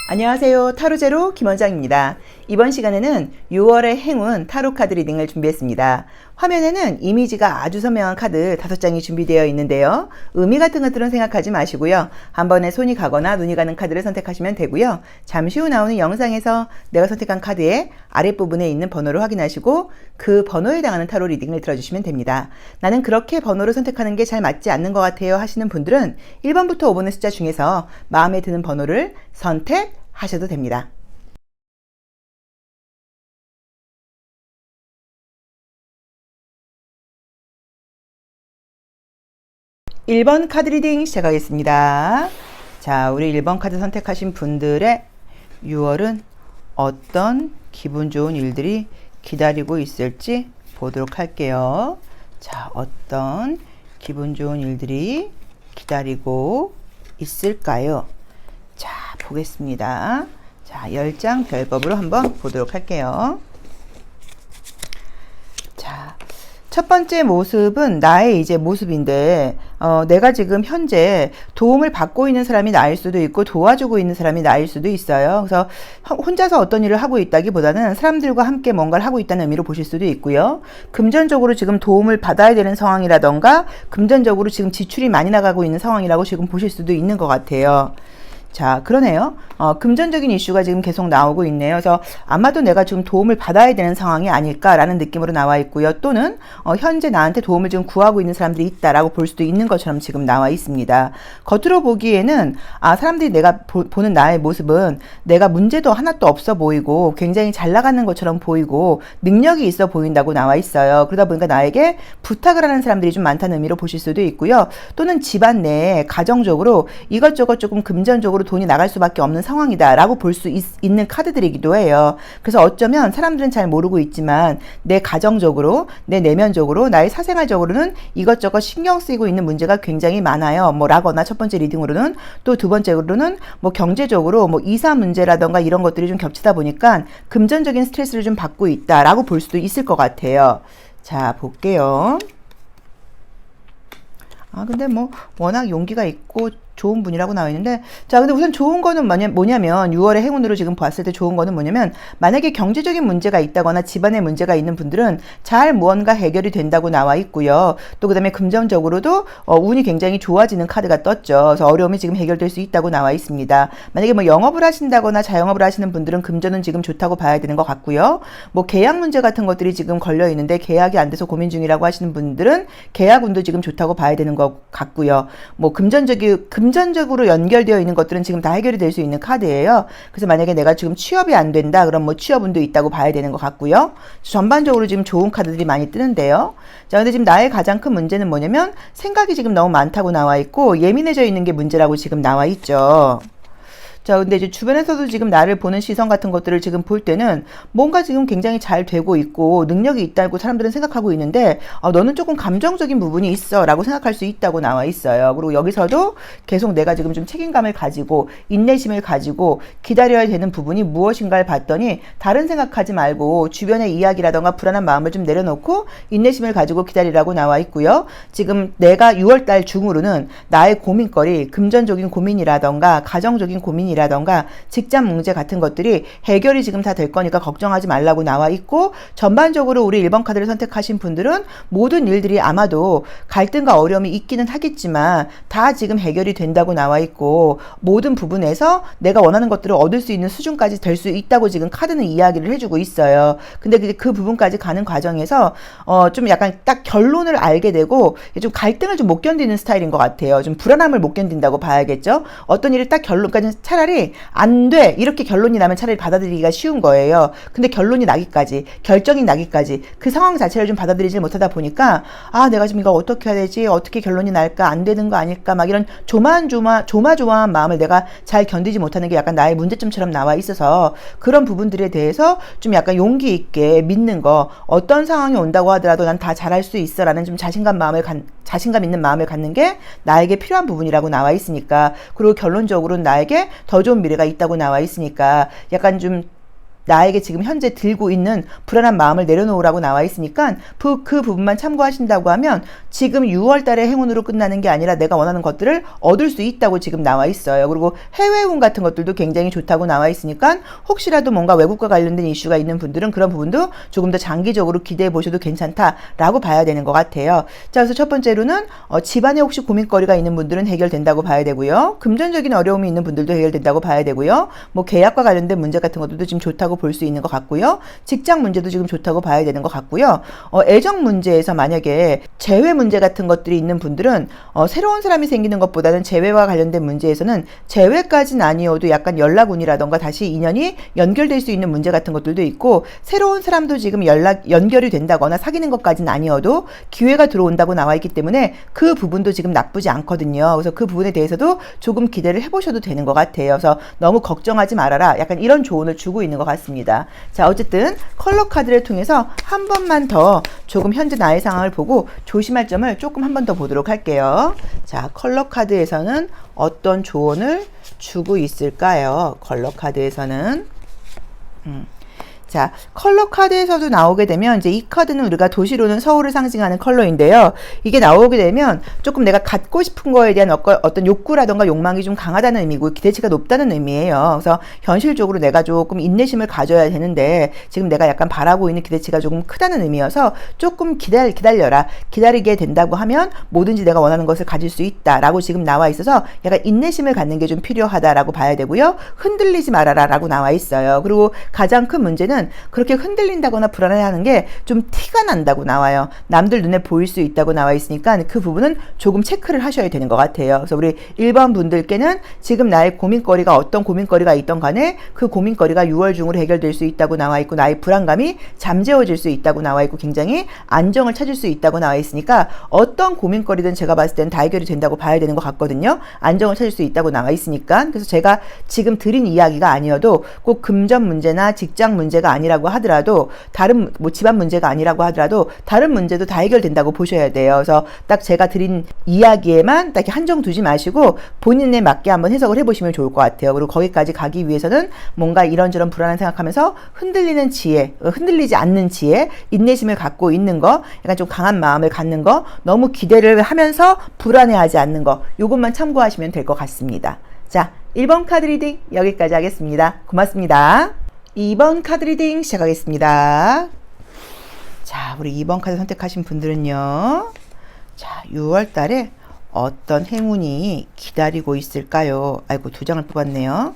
안녕하세요. 타로제로 김원장입니다. 이번 시간에는 6월의 행운 타로 카드 리딩을 준비했습니다. 화면에는 이미지가 아주 선명한 카드 5장이 준비되어 있는데요. 의미 같은 것들은 생각하지 마시고요. 한 번에 손이 가거나 눈이 가는 카드를 선택하시면 되고요. 잠시 후 나오는 영상에서 내가 선택한 카드의 아랫부분에 있는 번호를 확인하시고 그 번호에 해당하는 타로 리딩을 들어주시면 됩니다. 나는 그렇게 번호를 선택하는 게 잘 맞지 않는 것 같아요 하시는 분들은 1번부터 5번의 숫자 중에서 마음에 드는 번호를 선택하셔도 됩니다. 1번 카드 리딩 시작하겠습니다. 자, 우리 1번 카드 선택하신 분들의 6월은 어떤 기분 좋은 일들이 기다리고 있을지 보도록 할게요. 자, 어떤 기분 좋은 일들이 기다리고 있을까요? 자, 보겠습니다. 자, 10장 별법으로 한번 보도록 할게요. 자, 첫 번째 모습은 나의 이제 모습인데, 내가 지금 현재 도움을 받고 있는 사람이 나일 수도 있고 도와주고 있는 사람이 나일 수도 있어요. 그래서 혼자서 어떤 일을 하고 있다기보다는 사람들과 함께 뭔가를 하고 있다는 의미로 보실 수도 있고요. 금전적으로 지금 도움을 받아야 되는 상황이라던가 금전적으로 지금 지출이 많이 나가고 있는 상황이라고 지금 보실 수도 있는 것 같아요. 자, 그러네요. 금전적인 이슈가 지금 계속 나오고 있네요. 그래서 아마도 내가 좀 도움을 받아야 되는 상황이 아닐까라는 느낌으로 나와 있고요. 또는 현재 나한테 도움을 좀 구하고 있는 사람들이 있다라고 볼 수도 있는 것처럼 지금 나와 있습니다. 겉으로 보기에는 사람들이 내가 보는 나의 모습은 내가 문제도 하나도 없어 보이고 굉장히 잘 나가는 것처럼 보이고 능력이 있어 보인다고 나와 있어요. 그러다 보니까 나에게 부탁을 하는 사람들이 좀 많다는 의미로 보실 수도 있고요. 또는 집안 내에 가정적으로 이것저것 조금 금전적으로 돈이 나갈 수밖에 없는 상황이다라고 볼 수 있는 카드들이기도 해요. 그래서 어쩌면 사람들은 잘 모르고 있지만 내 가정적으로, 내 내면적으로, 나의 사생활적으로는 이것저것 신경 쓰이고 있는 문제가 굉장히 많아요. 라거나 첫 번째 리딩으로는 또 두 번째로는 경제적으로 이사 문제라던가 이런 것들이 좀 겹치다 보니까 금전적인 스트레스를 좀 받고 있다라고 볼 수도 있을 것 같아요. 자, 볼게요. 근데 워낙 용기가 있고 좋은 분이라고 나와 있는데, 자, 근데 우선 좋은 거는 뭐냐면 6월의 행운으로 지금 봤을 때 좋은 거는 뭐냐면, 만약에 경제적인 문제가 있다거나 집안에 문제가 있는 분들은 잘 무언가 해결이 된다고 나와 있고요. 또 그다음에 금전적으로도 운이 굉장히 좋아지는 카드가 떴죠. 그래서 어려움이 지금 해결될 수 있다고 나와 있습니다. 만약에 영업을 하신다거나 자영업을 하시는 분들은 금전은 지금 좋다고 봐야 되는 것 같고요. 계약 문제 같은 것들이 지금 걸려 있는데 계약이 안 돼서 고민 중이라고 하시는 분들은 계약운도 지금 좋다고 봐야 되는 것 같고요. 금전적으로 연결되어 있는 것들은 지금 다 해결이 될 수 있는 카드예요. 그래서 만약에 내가 지금 취업이 안 된다, 그럼 취업운도 있다고 봐야 되는 것 같고요. 전반적으로 지금 좋은 카드들이 많이 뜨는데요. 자, 근데 지금 나의 가장 큰 문제는 뭐냐면 생각이 지금 너무 많다고 나와 있고 예민해져 있는 게 문제라고 지금 나와 있죠. 자, 근데 이제 주변에서도 지금 나를 보는 시선 같은 것들을 지금 볼 때는 뭔가 지금 굉장히 잘 되고 있고 능력이 있다고 사람들은 생각하고 있는데, 너는 조금 감정적인 부분이 있어 라고 생각할 수 있다고 나와 있어요. 그리고 여기서도 계속 내가 지금 좀 책임감을 가지고 인내심을 가지고 기다려야 되는 부분이 무엇인가를 봤더니 다른 생각하지 말고 주변의 이야기라던가 불안한 마음을 좀 내려놓고 인내심을 가지고 기다리라고 나와 있고요. 지금 내가 6월달 중으로는 나의 고민거리, 금전적인 고민이라던가 가정적인 고민이라던가 직장 문제 같은 것들이 해결이 지금 다 될 거니까 걱정하지 말라고 나와 있고, 전반적으로 우리 1번 카드를 선택하신 분들은 모든 일들이 아마도 갈등과 어려움이 있기는 하겠지만 다 지금 해결이 된다고 나와 있고 모든 부분에서 내가 원하는 것들을 얻을 수 있는 수준까지 될 수 있다고 지금 카드는 이야기를 해주고 있어요. 근데 그 부분까지 가는 과정에서 좀 약간 딱 결론을 알게 되고 좀 갈등을 좀 못 견디는 스타일인 것 같아요. 좀 불안함을 못 견딘다고 봐야겠죠. 어떤 일이 딱 결론까지 차라리 안 돼 이렇게 결론이 나면 차라리 받아들이기가 쉬운 거예요. 근데 결론이 나기까지, 결정이 나기까지 그 상황 자체를 좀 받아들이지 못하다 보니까 내가 지금 이거 어떻게 해야 되지, 어떻게 결론이 날까, 안 되는 거 아닐까, 막 이런 조마조마한 마음을 내가 잘 견디지 못하는 게 약간 나의 문제점처럼 나와 있어서 그런 부분들에 대해서 좀 약간 용기 있게 믿는 거, 어떤 상황이 온다고 하더라도 난 다 잘할 수 있어 라는 좀 자신감 있는 마음을 갖는 게 나에게 필요한 부분이라고 나와 있으니까, 그리고 결론적으로는 나에게 더 좋은 미래가 있다고 나와 있으니까 약간 좀 나에게 지금 현재 들고 있는 불안한 마음을 내려놓으라고 나와 있으니까 그 부분만 참고하신다고 하면 지금 6월 달에 행운으로 끝나는 게 아니라 내가 원하는 것들을 얻을 수 있다고 지금 나와 있어요. 그리고 해외운 같은 것들도 굉장히 좋다고 나와 있으니까 혹시라도 뭔가 외국과 관련된 이슈가 있는 분들은 그런 부분도 조금 더 장기적으로 기대해 보셔도 괜찮다라고 봐야 되는 것 같아요. 자, 그래서 첫 번째로는 집안에 혹시 고민거리가 있는 분들은 해결된다고 봐야 되고요. 금전적인 어려움이 있는 분들도 해결된다고 봐야 되고요. 뭐 계약과 관련된 문제 같은 것들도 지금 좋다고 볼 수 있는 것 같고요. 직장 문제도 지금 좋다고 봐야 되는 것 같고요. 애정 문제에서 만약에 재회 문제 같은 것들이 있는 분들은 새로운 사람이 생기는 것보다는 재회와 관련된 문제에서는 재회까지는 아니어도 약간 연락운이라던가 다시 인연이 연결될 수 있는 문제 같은 것들도 있고 새로운 사람도 지금 연결이 된다거나 사귀는 것까지는 아니어도 기회가 들어온다고 나와 있기 때문에 그 부분도 지금 나쁘지 않거든요. 그래서 그 부분에 대해서도 조금 기대를 해보셔도 되는 것 같아요. 그래서 너무 걱정하지 말아라. 약간 이런 조언을 주고 있는 것 같습니다. 자, 어쨌든 컬러 카드를 통해서 한 번만 더 조금 현재 나의 상황을 보고 조심할 점을 조금 한 번 더 보도록 할게요. 자, 컬러 카드에서는 어떤 조언을 주고 있을까요? 컬러 카드에서는 자, 컬러 카드에서도 나오게 되면 이제 이 카드는 우리가 도시로는 서울을 상징하는 컬러인데요. 이게 나오게 되면 조금 내가 갖고 싶은 거에 대한 어떤 욕구라던가 욕망이 좀 강하다는 의미고 기대치가 높다는 의미예요. 그래서 현실적으로 내가 조금 인내심을 가져야 되는데 지금 내가 약간 바라고 있는 기대치가 조금 크다는 의미여서 조금 기다려라. 기다리게 된다고 하면 뭐든지 내가 원하는 것을 가질 수 있다라고 지금 나와 있어서 약간 인내심을 갖는 게 좀 필요하다라고 봐야 되고요. 흔들리지 말아라 라고 나와 있어요. 그리고 가장 큰 문제는 그렇게 흔들린다거나 불안해하는 게 좀 티가 난다고 나와요. 남들 눈에 보일 수 있다고 나와 있으니까 그 부분은 조금 체크를 하셔야 되는 것 같아요. 그래서 우리 1번 분들께는 지금 나의 고민거리가 어떤 고민거리가 있던 간에 그 고민거리가 6월 중으로 해결될 수 있다고 나와 있고 나의 불안감이 잠재워질 수 있다고 나와 있고 굉장히 안정을 찾을 수 있다고 나와 있으니까 어떤 고민거리든 제가 봤을 때는 다 해결이 된다고 봐야 되는 것 같거든요. 안정을 찾을 수 있다고 나와 있으니까. 그래서 제가 지금 드린 이야기가 아니어도 꼭 금전 문제나 직장 문제가 아니라고 하더라도 다른 뭐 집안 문제가 아니라고 하더라도 다른 문제도 다 해결된다고 보셔야 돼요. 그래서 딱 제가 드린 이야기에만 딱 한정 두지 마시고 본인에 맞게 한번 해석을 해보시면 좋을 것 같아요. 그리고 거기까지 가기 위해서는 뭔가 이런저런 불안한 생각하면서 흔들리는 지혜, 흔들리지 않는 지혜, 인내심을 갖고 있는 거, 약간 좀 강한 마음을 갖는 거, 너무 기대를 하면서 불안해하지 않는 거, 요것만 참고하시면 될 것 같습니다. 자, 1번 카드 리딩 여기까지 하겠습니다. 고맙습니다. 2번 카드 리딩 시작하겠습니다. 자, 우리 2번 카드 선택하신 분들은요. 자, 6월 달에 어떤 행운이 기다리고 있을까요? 아이고, 2장을 뽑았네요.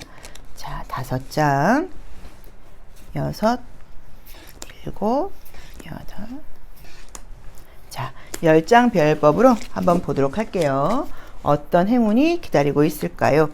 자, 5장, 6, 7, 8. 자, 10장 별법으로 한번 보도록 할게요. 어떤 행운이 기다리고 있을까요?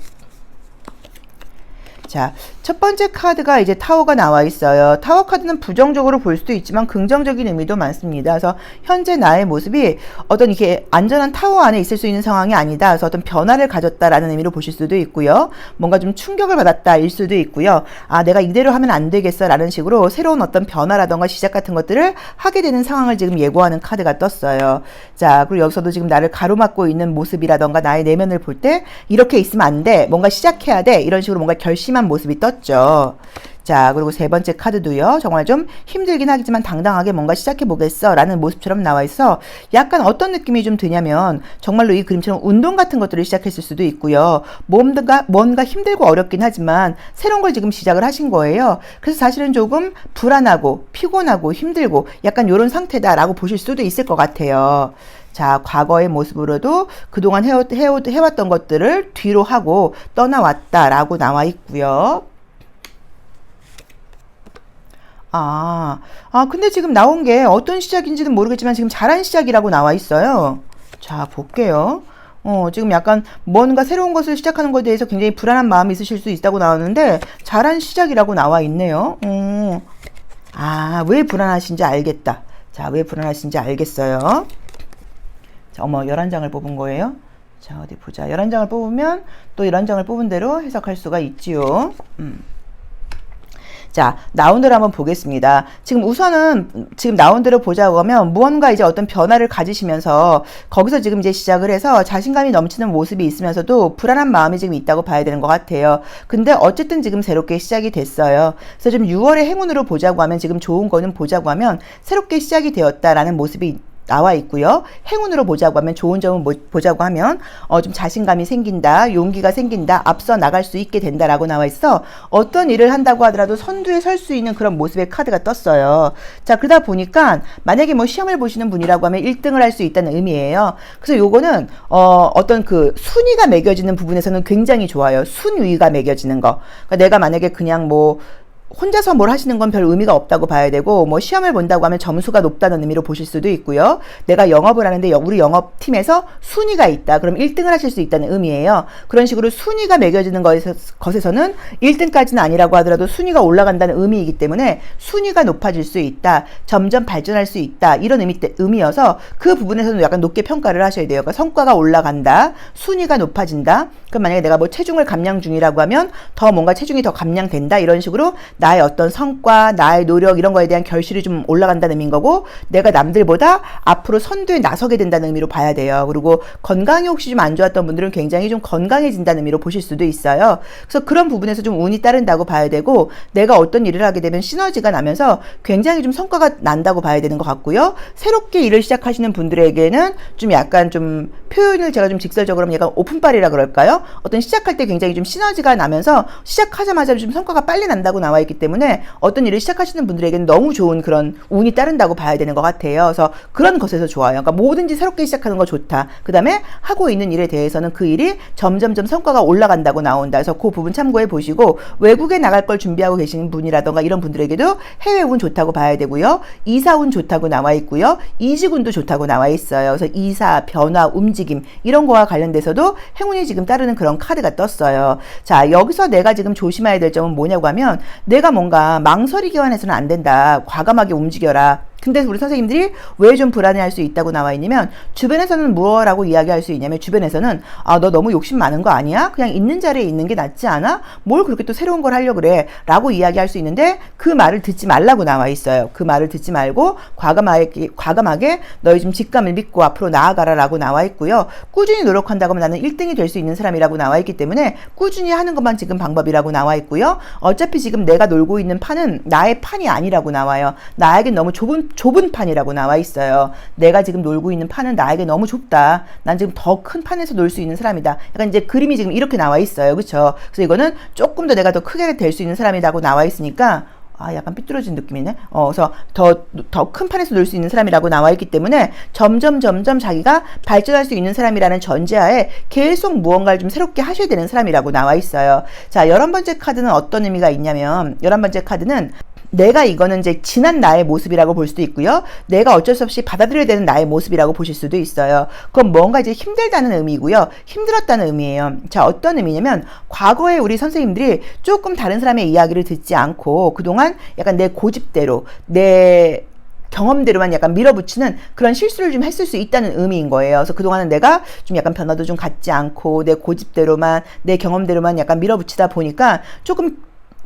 자, 첫 번째 카드가 이제 타워가 나와 있어요. 타워 카드는 부정적으로 볼 수도 있지만 긍정적인 의미도 많습니다. 그래서 현재 나의 모습이 어떤 이렇게 안전한 타워 안에 있을 수 있는 상황이 아니다. 그래서 어떤 변화를 가졌다라는 의미로 보실 수도 있고요. 뭔가 좀 충격을 받았다일 수도 있고요. 아, 내가 이대로 하면 안 되겠어 라는 식으로 새로운 어떤 변화라던가 시작 같은 것들을 하게 되는 상황을 지금 예고하는 카드가 떴어요. 자, 그리고 여기서도 지금 나를 가로막고 있는 모습이라던가 나의 내면을 볼 때 이렇게 있으면 안 돼. 뭔가 시작해야 돼. 이런 식으로 뭔가 결심한 모습이 떴죠. 자, 그리고 세 번째 카드도요. 정말 좀 힘들긴 하겠지만 당당하게 뭔가 시작해보겠어 라는 모습처럼 나와 있어 약간 어떤 느낌이 좀 드냐면 정말로 이 그림처럼 운동 같은 것들을 시작했을 수도 있고요. 뭔가 힘들고 어렵긴 하지만 새로운 걸 지금 시작을 하신 거예요. 그래서 사실은 조금 불안하고 피곤하고 힘들고 약간 이런 상태다라고 보실 수도 있을 것 같아요. 자, 과거의 모습으로도 그동안 해왔던 것들을 뒤로 하고 떠나왔다라고 나와 있고요. 근데 지금 나온 게 어떤 시작인지는 모르겠지만 지금 잘한 시작이라고 나와 있어요. 자, 볼게요. 지금 약간 뭔가 새로운 것을 시작하는 것에 대해서 굉장히 불안한 마음이 있으실 수 있다고 나오는데 잘한 시작이라고 나와 있네요. 왜 불안하신지 알겠다. 자, 왜 불안하신지 알겠어요. 자, 11장을 뽑은 거예요. 자, 어디 보자. 11장을 뽑으면 또 11장을 뽑은 대로 해석할 수가 있지요. 자, 나온 대로 한번 보겠습니다. 지금 우선은 지금 나온 대로 보자고 하면 무언가 이제 어떤 변화를 가지시면서 거기서 지금 이제 시작을 해서 자신감이 넘치는 모습이 있으면서도 불안한 마음이 지금 있다고 봐야 되는 것 같아요. 근데 어쨌든 지금 새롭게 시작이 됐어요. 그래서 지금 6월의 행운으로 보자고 하면 지금 좋은 거는 보자고 하면 새롭게 시작이 되었다라는 모습이 나와 있고요. 행운으로 보자고 하면 좋은 점은 보자고 하면 좀 자신감이 생긴다, 용기가 생긴다, 앞서 나갈 수 있게 된다라고 나와 있어. 어떤 일을 한다고 하더라도 선두에 설 수 있는 그런 모습의 카드가 떴어요. 자, 그러다 보니까 만약에 뭐 시험을 보시는 분이라고 하면 1등을 할 수 있다는 의미예요. 그래서 요거는 어떤 그 순위가 매겨지는 부분에서는 굉장히 좋아요. 순위가 매겨지는 거. 그러니까 내가 만약에 그냥 뭐 혼자서 뭘 하시는 건 별 의미가 없다고 봐야 되고, 뭐 시험을 본다고 하면 점수가 높다는 의미로 보실 수도 있고요. 내가 영업을 하는데 우리 영업팀에서 순위가 있다. 그럼 1등을 하실 수 있다는 의미예요. 그런 식으로 순위가 매겨지는 것에서는 1등까지는 아니라고 하더라도 순위가 올라간다는 의미이기 때문에 순위가 높아질 수 있다. 점점 발전할 수 있다. 이런 의미여서 그 부분에서는 약간 높게 평가를 하셔야 돼요. 그러니까 성과가 올라간다. 순위가 높아진다. 그럼 만약에 내가 뭐 체중을 감량 중이라고 하면 더 뭔가 체중이 더 감량된다. 이런 식으로 나의 어떤 성과, 나의 노력 이런 거에 대한 결실이 좀 올라간다는 의미인 거고, 내가 남들보다 앞으로 선두에 나서게 된다는 의미로 봐야 돼요. 그리고 건강이 혹시 좀 안 좋았던 분들은 굉장히 좀 건강해진다는 의미로 보실 수도 있어요. 그래서 그런 부분에서 좀 운이 따른다고 봐야 되고, 내가 어떤 일을 하게 되면 시너지가 나면서 굉장히 좀 성과가 난다고 봐야 되는 것 같고요. 새롭게 일을 시작하시는 분들에게는 좀 약간 좀 표현을 제가 좀 직설적으로 하면 약간 오픈빨이라 그럴까요? 어떤 시작할 때 굉장히 좀 시너지가 나면서 시작하자마자 좀 성과가 빨리 난다고 나와 있기 때문에 어떤 일을 시작하시는 분들에게는 너무 좋은 그런 운이 따른다고 봐야 되는 것 같아요. 그래서 그런 것에서 좋아요. 그러니까 뭐든지 새롭게 시작하는 거 좋다. 그 다음에 하고 있는 일에 대해서는 그 일이 점점점 성과가 올라간다고 나온다. 그래서 그 부분 참고해 보시고, 외국에 나갈 걸 준비하고 계시는 분이라던가 이런 분들에게도 해외 운 좋다고 봐야 되고요. 이사 운 좋다고 나와 있고요. 이직 운도 좋다고 나와 있어요. 그래서 이사, 변화, 움직임 이런 거와 관련돼서도 행운이 지금 따르는 그런 카드가 떴어요. 자, 여기서 내가 지금 조심해야 될 점은 뭐냐고 하면, 내가 뭔가 망설이기만 해서는 안 된다. 과감하게 움직여라. 근데 우리 선생님들이 왜 좀 불안해할 수 있다고 나와 있냐면, 주변에서는 뭐라고 이야기할 수 있냐면, 주변에서는 너 너무 욕심 많은 거 아니야? 그냥 있는 자리에 있는 게 낫지 않아? 뭘 그렇게 또 새로운 걸 하려고 그래? 라고 이야기할 수 있는데, 그 말을 듣지 말라고 나와 있어요. 그 말을 듣지 말고 과감하게 너희 좀 직감을 믿고 앞으로 나아가라 라고 나와 있고요. 꾸준히 노력한다고 하면 나는 1등이 될 수 있는 사람이라고 나와 있기 때문에 꾸준히 하는 것만 지금 방법이라고 나와 있고요. 어차피 지금 내가 놀고 있는 판은 나의 판이 아니라고 나와요. 나에겐 너무 좁은 판이라고 나와 있어요. 내가 지금 놀고 있는 판은 나에게 너무 좁다. 난 지금 더 큰 판에서 놀 수 있는 사람이다. 약간 이제 그림이 지금 이렇게 나와 있어요. 그렇죠? 그래서 이거는 조금 더 내가 더 크게 될 수 있는 사람이라고 나와 있으니까, 약간 삐뚤어진 느낌이네. 그래서 더 큰 판에서 놀 수 있는 사람이라고 나와 있기 때문에 점점 자기가 발전할 수 있는 사람이라는 전제하에 계속 무언가를 좀 새롭게 하셔야 되는 사람이라고 나와 있어요. 자, 11번째 카드는 어떤 의미가 있냐면, 11번째 카드는 내가 이거는 이제 지난 나의 모습이라고 볼 수도 있고요. 내가 어쩔 수 없이 받아들여야 되는 나의 모습이라고 보실 수도 있어요. 그건 뭔가 이제 힘들다는 의미고요. 힘들었다는 의미예요. 자, 어떤 의미냐면, 과거에 우리 선생님들이 조금 다른 사람의 이야기를 듣지 않고 그동안 약간 내 고집대로, 내 경험대로만 약간 밀어붙이는 그런 실수를 좀 했을 수 있다는 의미인 거예요. 그래서 그동안은 내가 좀 약간 변화도 좀 갖지 않고 내 고집대로만, 내 경험대로만 약간 밀어붙이다 보니까 조금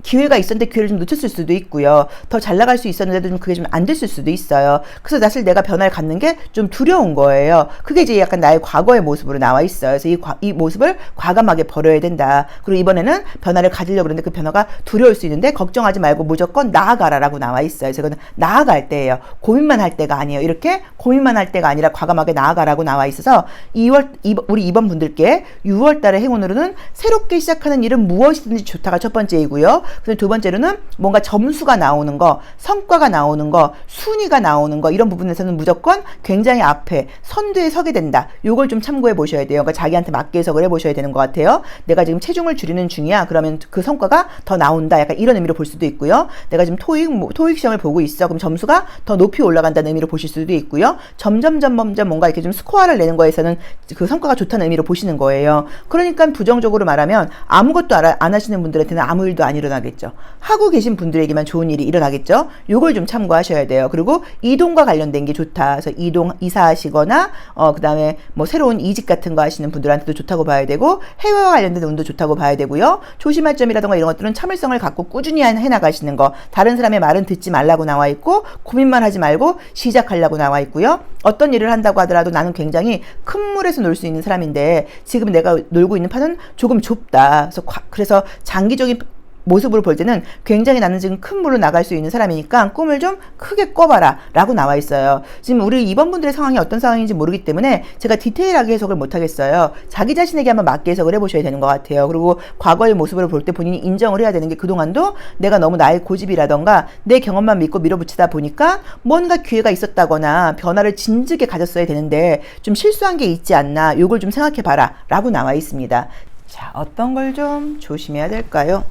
기회가 있었는데 기회를 좀 놓쳤을 수도 있고요. 더 잘 나갈 수 있었는데도 좀 그게 좀 안 됐을 수도 있어요. 그래서 사실 내가 변화를 갖는 게 좀 두려운 거예요. 그게 이제 약간 나의 과거의 모습으로 나와 있어요. 그래서 이 모습을 과감하게 버려야 된다. 그리고 이번에는 변화를 가지려고 그러는데 그 변화가 두려울 수 있는데 걱정하지 말고 무조건 나아가라라고 나와 있어요. 그래서 이거는 나아갈 때예요. 고민만 할 때가 아니에요. 이렇게 고민만 할 때가 아니라 과감하게 나아가라고 나와 있어서 우리 2번 분들께 6월 달의 행운으로는 새롭게 시작하는 일은 무엇이든지 좋다가 첫 번째이고요. 그래서 두 번째로는 뭔가 점수가 나오는 거, 성과가 나오는 거, 순위가 나오는 거, 이런 부분에서는 무조건 굉장히 앞에 선두에 서게 된다. 요걸 좀 참고해 보셔야 돼요. 그러니까 자기한테 맞게 해석을 해 보셔야 되는 것 같아요. 내가 지금 체중을 줄이는 중이야. 그러면 그 성과가 더 나온다. 약간 이런 의미로 볼 수도 있고요. 내가 지금 토익 시험을 보고 있어. 그럼 점수가 더 높이 올라간다는 의미로 보실 수도 있고요. 점점 뭔가 이렇게 좀 스코어를 내는 거에서는 그 성과가 좋다는 의미로 보시는 거예요. 그러니까 부정적으로 말하면 아무것도 안 하시는 분들한테는 아무 일도 안 일어나는 일어나겠죠. 하고 계신 분들에게만 좋은 일이 일어나겠죠. 요걸 좀 참고하셔야 돼요. 그리고 이동과 관련된 게 좋다. 그래서 이사하시거나 그다음에 뭐 새로운 이직 같은 거 하시는 분들한테도 좋다고 봐야 되고, 해외와 관련된 운도 좋다고 봐야 되고요. 조심할 점이라던가 이런 것들은 참을성을 갖고 꾸준히 해나가시는 거, 다른 사람의 말은 듣지 말라고 나와 있고 고민만 하지 말고 시작하려고 나와 있고요. 어떤 일을 한다고 하더라도 나는 굉장히 큰 물에서 놀 수 있는 사람인데 지금 내가 놀고 있는 판은 조금 좁다. 그래서 장기적인 모습으로 볼 때는 굉장히 나는 지금 큰 물로 나갈 수 있는 사람이니까 꿈을 좀 크게 꿔봐라 라고 나와 있어요. 지금 우리 2번 분들의 상황이 어떤 상황인지 모르기 때문에 제가 디테일하게 해석을 못하겠어요. 자기 자신에게 한번 맞게 해석을 해보셔야 되는 것 같아요. 그리고 과거의 모습을 볼 때 본인이 인정을 해야 되는 게, 그동안도 내가 너무 나의 고집이라던가 내 경험만 믿고 밀어붙이다 보니까 뭔가 기회가 있었다거나 변화를 진즉에 가졌어야 되는데 좀 실수한 게 있지 않나, 요걸 좀 생각해봐라 라고 나와 있습니다. 자, 어떤 걸 좀 조심해야 될까요?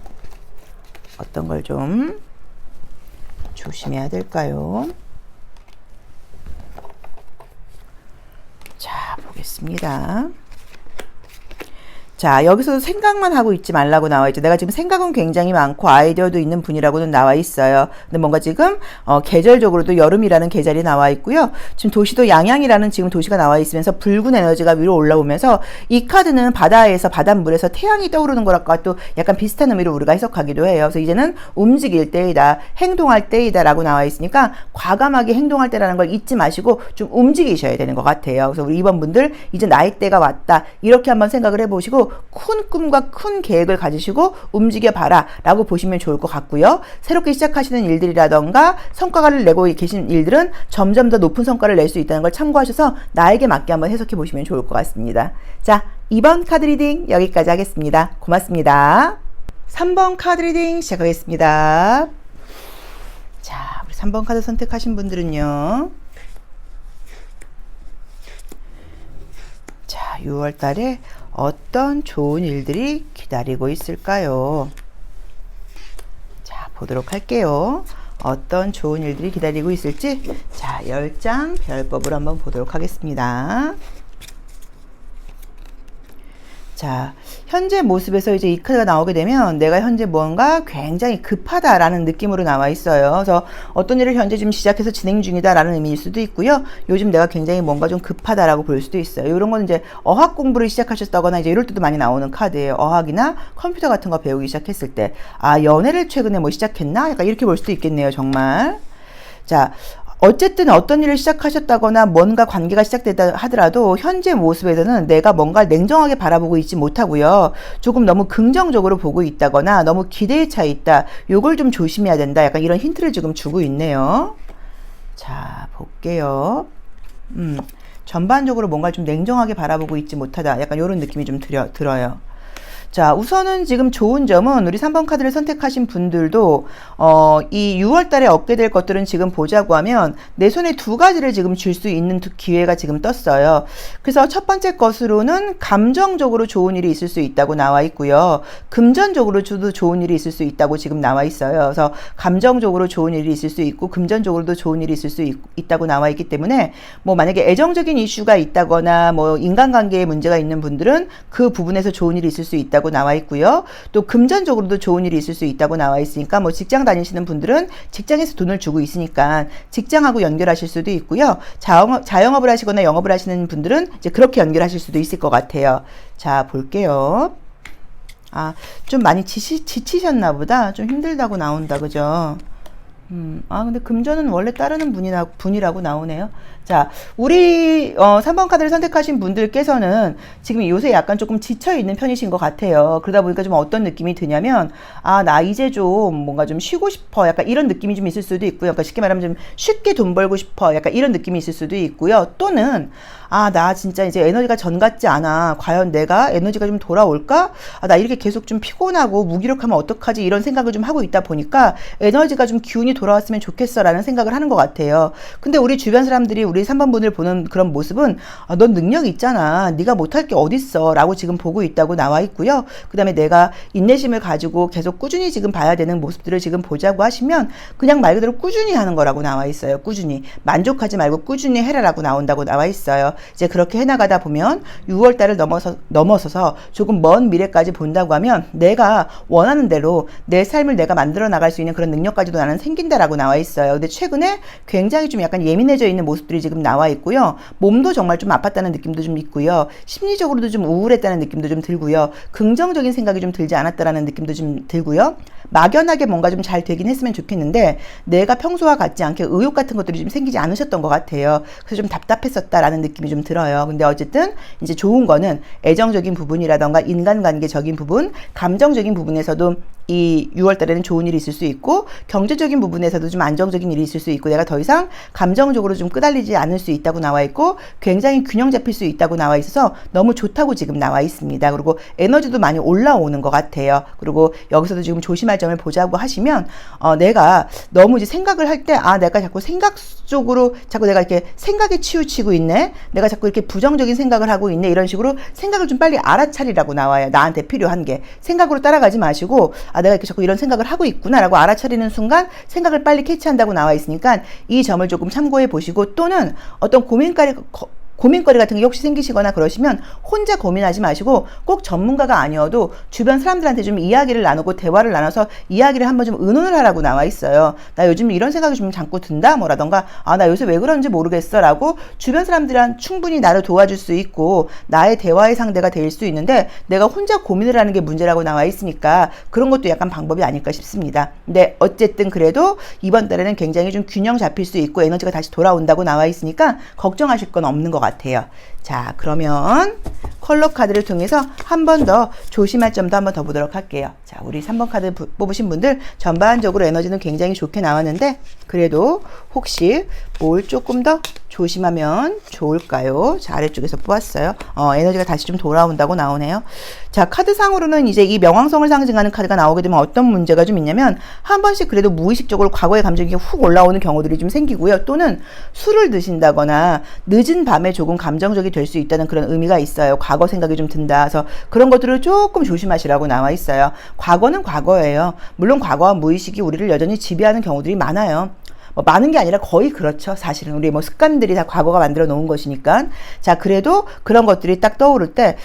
어떤 걸 좀 조심해야 될까요? 자, 보겠습니다. 자, 여기서 생각만 하고 있지 말라고 나와 있죠. 내가 지금 생각은 굉장히 많고 아이디어도 있는 분이라고는 나와 있어요. 근데 뭔가 지금 계절적으로도 여름이라는 계절이 나와 있고요. 지금 도시도 양양이라는 지금 도시가 나와 있으면서 붉은 에너지가 위로 올라오면서, 이 카드는 바다에서, 바닷물에서 태양이 떠오르는 거랑과 또 약간 비슷한 의미로 우리가 해석하기도 해요. 그래서 이제는 움직일 때이다, 행동할 때이다 라고 나와 있으니까 과감하게 행동할 때라는 걸 잊지 마시고 좀 움직이셔야 되는 것 같아요. 그래서 우리 2번 분들 이제 나의 때가 왔다, 이렇게 한번 생각을 해보시고 큰 꿈과 큰 계획을 가지시고 움직여봐라 라고 보시면 좋을 것 같고요. 새롭게 시작하시는 일들이라던가 성과를 내고 계신 일들은 점점 더 높은 성과를 낼 수 있다는 걸 참고하셔서 나에게 맞게 한번 해석해 보시면 좋을 것 같습니다. 자, 2번 카드 리딩 여기까지 하겠습니다. 고맙습니다. 3번 카드 리딩 시작하겠습니다. 자, 우리 3번 카드 선택하신 분들은요, 자, 6월 달에 어떤 좋은 일들이 기다리고 있을까요? 자, 보도록 할게요. 어떤 좋은 일들이 기다리고 있을지, 자, 10장 별법으로 한번 보도록 하겠습니다. 자, 현재 모습에서 이제 이 카드가 나오게 되면 내가 현재 뭔가 굉장히 급하다라는 느낌으로 나와 있어요. 그래서 어떤 일을 현재 지금 시작해서 진행 중이다라는 의미일 수도 있고요. 요즘 내가 굉장히 뭔가 좀 급하다라고 볼 수도 있어요. 이런 건 이제 어학 공부를 시작하셨다거나 이제 이럴 때도 많이 나오는 카드예요. 어학이나 컴퓨터 같은 거 배우기 시작했을 때, 아, 연애를 최근에 뭐 시작했나? 약간 이렇게 볼 수도 있겠네요, 정말. 자, 어쨌든 어떤 일을 시작하셨다거나 뭔가 관계가 시작됐다 하더라도 현재 모습에서는 내가 뭔가 냉정하게 바라보고 있지 못하고요. 조금 너무 긍정적으로 보고 있다거나 너무 기대에 차 있다. 요걸 좀 조심해야 된다. 약간 이런 힌트를 지금 주고 있네요. 자, 볼게요. 전반적으로 뭔가 좀 냉정하게 바라보고 있지 못하다. 약간 이런 느낌이 좀 들어요. 자, 우선은 지금 좋은 점은 우리 3번 카드를 선택하신 분들도 이 6월 달에 얻게 될 것들은 지금 보자고 하면 내 손에 두 가지를 지금 줄 수 있는 기회가 지금 떴어요. 그래서 첫 번째 것으로는 감정적으로 좋은 일이 있을 수 있다고 나와 있고요. 금전적으로도 좋은 일이 있을 수 있다고 지금 나와 있어요. 그래서 감정적으로 좋은 일이 있을 수 있고 금전적으로도 좋은 일이 있을 수 있다고 나와 있기 때문에, 뭐 만약에 애정적인 이슈가 있다거나 뭐 인간관계에 문제가 있는 분들은 그 부분에서 좋은 일이 있을 수 있다고 나와 있고요. 또 금전적으로도 좋은 일이 있을 수 있다고 나와 있으니까, 뭐 직장 다니시는 분들은 직장에서 돈을 주고 있으니까 직장하고 연결하실 수도 있고요. 자영업을 하시거나 영업을 하시는 분들은 이제 그렇게 연결하실 수도 있을 것 같아요. 자, 볼게요. 아, 좀 많이 지치셨나 보다. 좀 힘들다고 나온다, 그죠? 근데 금전은 원래 따르는 분이라고 나오네요. 자, 우리 3번 카드를 선택하신 분들께서는 지금 요새 약간 조금 지쳐있는 편이신 것 같아요. 그러다 보니까 좀 어떤 느낌이 드냐면, 아, 나 이제 좀 뭔가 좀 쉬고 싶어. 약간 이런 느낌이 좀 있을 수도 있고요. 그러니까 쉽게 말하면 좀 쉽게 돈 벌고 싶어. 약간 이런 느낌이 있을 수도 있고요. 또는, 아, 나 진짜 이제 에너지가 전 같지 않아. 과연 내가 에너지가 좀 돌아올까? 아, 나 이렇게 계속 좀 피곤하고 무기력하면 어떡하지? 이런 생각을 좀 하고 있다 보니까 에너지가 좀 기운이 돌아왔으면 좋겠어 라는 생각을 하는 것 같아요. 근데 우리 주변 사람들이 우리 3번 분을 보는 그런 모습은 넌 능력 있잖아, 네가 못할 게 어딨어 라고 지금 보고 있다고 나와 있고요. 그 다음에 내가 인내심을 가지고 계속 꾸준히 지금 봐야 되는 모습들을 지금 보자고 하시면 그냥 말 그대로 꾸준히 하는 거라고 나와 있어요. 꾸준히 만족하지 말고 꾸준히 해라라고 나온다고 나와 있어요. 이제 그렇게 해나가다 보면 6월달을 넘어서서 조금 먼 미래까지 본다고 하면 내가 원하는 대로 내 삶을 내가 만들어 나갈 수 있는 그런 능력까지도 나는 생긴다라고 나와 있어요. 근데 최근에 굉장히 좀 약간 예민해져 있는 모습들이 지금 나와 있고요. 몸도 정말 좀 아팠다는 느낌도 좀 있고요. 심리적으로도 좀 우울했다는 느낌도 좀 들고요. 긍정적인 생각이 좀 들지 않았다라는 느낌도 좀 들고요. 막연하게 뭔가 좀 잘 되긴 했으면 좋겠는데 내가 평소와 같지 않게 의욕 같은 것들이 좀 생기지 않으셨던 것 같아요. 그래서 좀 답답했었다라는 느낌이 좀 들어요. 근데 어쨌든 이제 좋은 거는 애정적인 부분이라던가 인간관계적인 부분, 감정적인 부분에서도 이 6월 달에는 좋은 일이 있을 수 있고 경제적인 부분에서도 좀 안정적인 일이 있을 수 있고 내가 더 이상 감정적으로 좀 끄달리지 않을 수 있다고 나와 있고 굉장히 균형 잡힐 수 있다고 나와 있어서 너무 좋다고 지금 나와 있습니다. 그리고 에너지도 많이 올라오는 것 같아요. 그리고 여기서도 지금 조심할 점을 보자고 하시면 내가 너무 이제 생각을 할 때 내가 자꾸 생각 쪽으로 자꾸 내가 이렇게 생각에 치우치고 있네, 내가 자꾸 이렇게 부정적인 생각을 하고 있네, 이런 식으로 생각을 좀 빨리 알아차리라고 나와요. 나한테 필요한 게 생각으로 따라가지 마시고 내가 이렇게 자꾸 이런 생각을 하고 있구나라고 알아차리는 순간 생각을 빨리 캐치한다고 나와 있으니까 이 점을 조금 참고해 보시고, 또는 어떤 고민거리 같은 게 혹시 생기시거나 그러시면 혼자 고민하지 마시고 꼭 전문가가 아니어도 주변 사람들한테 좀 이야기를 나누고 대화를 나눠서 이야기를 한번 좀 의논을 하라고 나와 있어요. 나 요즘 이런 생각이 좀 자꾸 든다 뭐라던가 나 요새 왜 그런지 모르겠어 라고 주변 사람들은 충분히 나를 도와줄 수 있고 나의 대화의 상대가 될 수 있는데 내가 혼자 고민을 하는 게 문제라고 나와 있으니까 그런 것도 약간 방법이 아닐까 싶습니다. 근데 어쨌든 그래도 이번 달에는 굉장히 좀 균형 잡힐 수 있고 에너지가 다시 돌아온다고 나와 있으니까 걱정하실 건 없는 것 같아요. 자, 그러면 컬러 카드를 통해서 한 번 더 조심할 점도 한 번 더 보도록 할게요. 자, 우리 3번 카드 뽑으신 분들 전반적으로 에너지는 굉장히 좋게 나왔는데 그래도 혹시 뭘 조금 더 조심하면 좋을까요? 자, 아래쪽에서 뽑았어요. 에너지가 다시 좀 돌아온다고 나오네요. 자, 카드상으로는 이제 이 명왕성을 상징하는 카드가 나오게 되면 어떤 문제가 좀 있냐면 한 번씩 그래도 무의식적으로 과거의 감정이 훅 올라오는 경우들이 좀 생기고요. 또는 술을 드신다거나 늦은 밤에 조금 감정적이 될 수 있다는 그런 의미가 있어요. 과거 생각이 좀 든다. 그래서 그런 것들을 조금 조심하시라고 나와 있어요. 과거는 과거예요. 물론 과거와 무의식이 우리를 여전히 지배하는 경우들이 많아요. 많은 게 아니라 거의 그렇죠. 사실은 우리 습관들이 다 과거가 만들어 놓은 것이니까. 자, 그래도 그런 것들이 딱 떠오를 때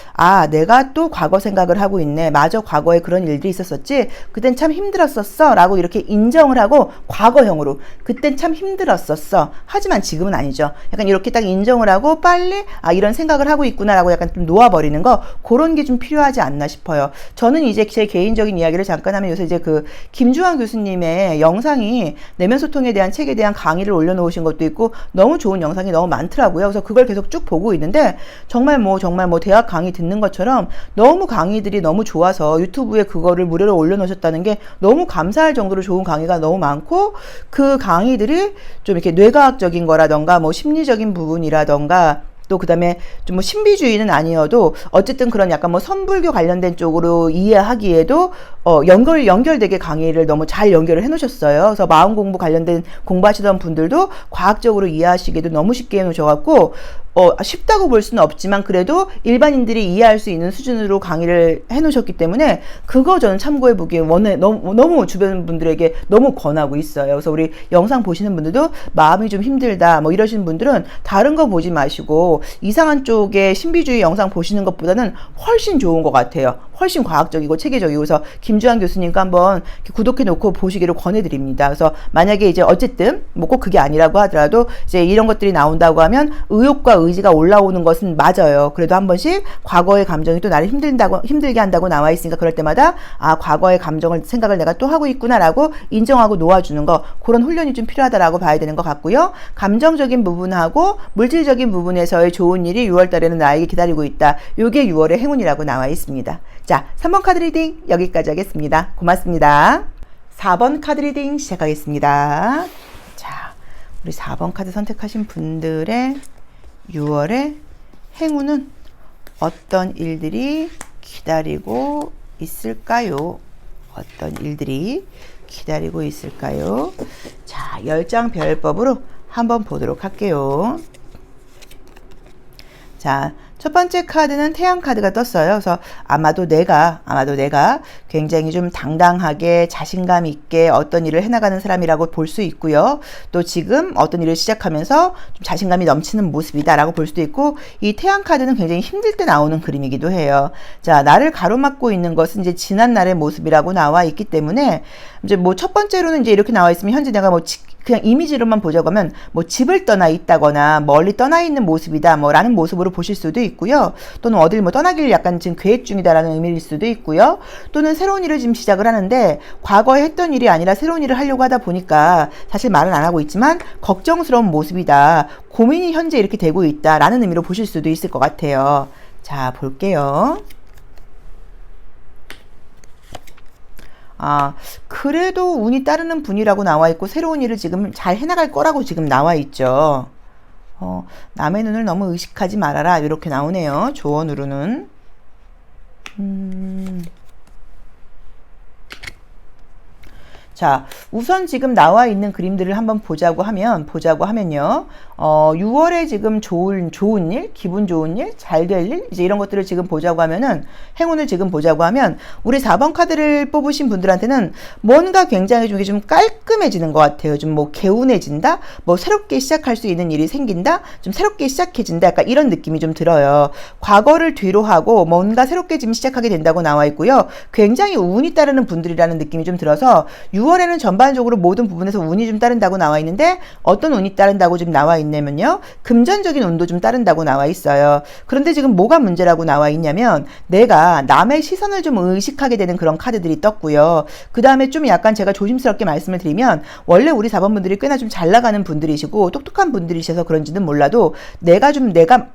내가 또 과거 생각을 하고 있네, 맞아, 과거에 그런 일들이 있었었지, 그땐 참 힘들었었어 라고 이렇게 인정을 하고 과거형으로 그땐 참 힘들었었어 하지만 지금은 아니죠, 약간 이렇게 딱 인정을 하고 빨리 이런 생각을 하고 있구나 라고 약간 좀 놓아버리는 거, 그런 게 좀 필요하지 않나 싶어요. 저는 이제 제 개인적인 이야기를 잠깐 하면 요새 이제 그 김주환 교수님의 영상이 내면 소통에 대한 책에 대한 강의를 올려놓으신 것도 있고 너무 좋은 영상이 너무 많더라고요. 그래서 그걸 계속 쭉 보고 있는데 정말 대학 강의 듣는 것처럼 너무 강의들이 너무 좋아서 유튜브에 그거를 무료로 올려놓으셨다는 게 너무 감사할 정도로 좋은 강의가 너무 많고, 그 강의들이 좀 이렇게 뇌과학적인 거라던가 심리적인 부분이라던가 또 그 다음에 좀 신비주의는 아니어도 어쨌든 그런 약간 선불교 관련된 쪽으로 이해하기에도 연결되게 강의를 너무 잘 연결을 해 놓으셨어요. 그래서 마음 공부 관련된 공부하시던 분들도 과학적으로 이해하시기에도 너무 쉽게 해 놓으셔갖고 쉽다고 볼 수는 없지만 그래도 일반인들이 이해할 수 있는 수준으로 강의를 해 놓으셨기 때문에 그거 저는 참고해 보기에 너무 주변 분들에게 너무 권하고 있어요. 그래서 우리 영상 보시는 분들도 마음이 좀 힘들다 이러시는 분들은 다른 거 보지 마시고 이상한 쪽의 신비주의 영상 보시는 것보다는 훨씬 좋은 것 같아요. 훨씬 과학적이고 체계적이고. 그래서 김주환 교수님과 한번 구독해 놓고 보시기를 권해드립니다. 그래서 만약에 이제 어쨌든 꼭 그게 아니라고 하더라도 이제 이런 것들이 나온다고 하면 의욕과 의지가 올라오는 것은 맞아요. 그래도 한 번씩 과거의 감정이 또 나를 힘들게 한다고 나와 있으니까 그럴 때마다 과거의 생각을 내가 또 하고 있구나라고 인정하고 놓아주는 거, 그런 훈련이 좀 필요하다라고 봐야 되는 것 같고요. 감정적인 부분하고 물질적인 부분에서의 좋은 일이 6월 달에는 나에게 기다리고 있다. 요게 6월의 행운이라고 나와 있습니다. 자, 3번 카드 리딩 여기까지 하겠습니다. 고맙습니다. 4번 카드 리딩 시작하겠습니다. 자, 우리 4번 카드 선택하신 분들의 6월의 행운은 어떤 일들이 기다리고 있을까요? 어떤 일들이 기다리고 있을까요? 자, 열장별법으로 한번 보도록 할게요. 자, 첫 번째 카드는 태양 카드가 떴어요. 그래서 아마도 내가 굉장히 좀 당당하게 자신감 있게 어떤 일을 해나가는 사람이라고 볼 수 있고요. 또 지금 어떤 일을 시작하면서 좀 자신감이 넘치는 모습이다라고 볼 수도 있고, 이 태양 카드는 굉장히 힘들 때 나오는 그림이기도 해요. 자, 나를 가로막고 있는 것은 이제 지난 날의 모습이라고 나와 있기 때문에 이제 뭐 첫 번째로는 이제 이렇게 나와 있으면 현재 내가 뭐 그냥 이미지로만 보자고 하면 뭐 집을 떠나 있다거나 멀리 떠나 있는 모습이다 뭐 라는 모습으로 보실 수도 있고요. 또는 어딜 뭐 떠나기를 약간 지금 계획 중이다라는 의미일 수도 있고요. 또는 새로운 일을 지금 시작을 하는데 과거에 했던 일이 아니라 새로운 일을 하려고 하다 보니까 사실 말은 안 하고 있지만 걱정스러운 모습이다. 고민이 현재 이렇게 되고 있다라는 의미로 보실 수도 있을 것 같아요. 자, 볼게요. 아, 그래도 운이 따르는 분이라고 나와 있고 새로운 일을 지금 잘 해나갈 거라고 지금 나와 있죠. 남의 눈을 너무 의식하지 말아라 이렇게 나오네요. 조언으로는. 자, 우선 지금 나와 있는 그림들을 한번 보자고 하면요. 6월에 지금 좋은 일, 기분 좋은 일, 잘 될 일, 이제 이런 것들을 지금 보자고 하면은, 행운을 지금 보자고 하면, 우리 4번 카드를 뽑으신 분들한테는 뭔가 굉장히 좀 깔끔해지는 것 같아요. 좀 뭐 개운해진다? 뭐 새롭게 시작할 수 있는 일이 생긴다? 좀 새롭게 시작해진다? 약간 이런 느낌이 좀 들어요. 과거를 뒤로 하고 뭔가 새롭게 지금 시작하게 된다고 나와 있고요. 굉장히 운이 따르는 분들이라는 느낌이 좀 들어서, 6월에는 전반적으로 모든 부분에서 운이 좀 따른다고 나와 있는데 어떤 운이 따른다고 지금 나와 있냐면요. 금전적인 운도 좀 따른다고 나와 있어요. 그런데 지금 뭐가 문제라고 나와 있냐면 내가 남의 시선을 좀 의식하게 되는 그런 카드들이 떴고요. 그 다음에 좀 약간 제가 조심스럽게 말씀을 드리면 원래 우리 4번분들이 꽤나 좀 잘 나가는 분들이시고 똑똑한 분들이셔서 그런지는 몰라도 내가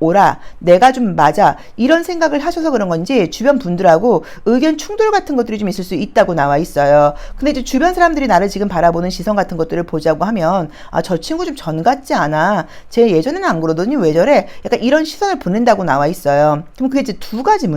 옳아, 내가 좀 맞아 이런 생각을 하셔서 그런 건지 주변 분들하고 의견 충돌 같은 것들이 좀 있을 수 있다고 나와 있어요. 근데 이제 주변 사람들이 나를 지금 바라보는 시선 같은 것들을 보자고 하면 아, 저 친구 좀 전 같지 않아. 쟤 예전에는 안 그러더니 왜 저래? 약간 이런 시선을 보낸다고 나와 있어요. 그럼 그게 이제 두 가지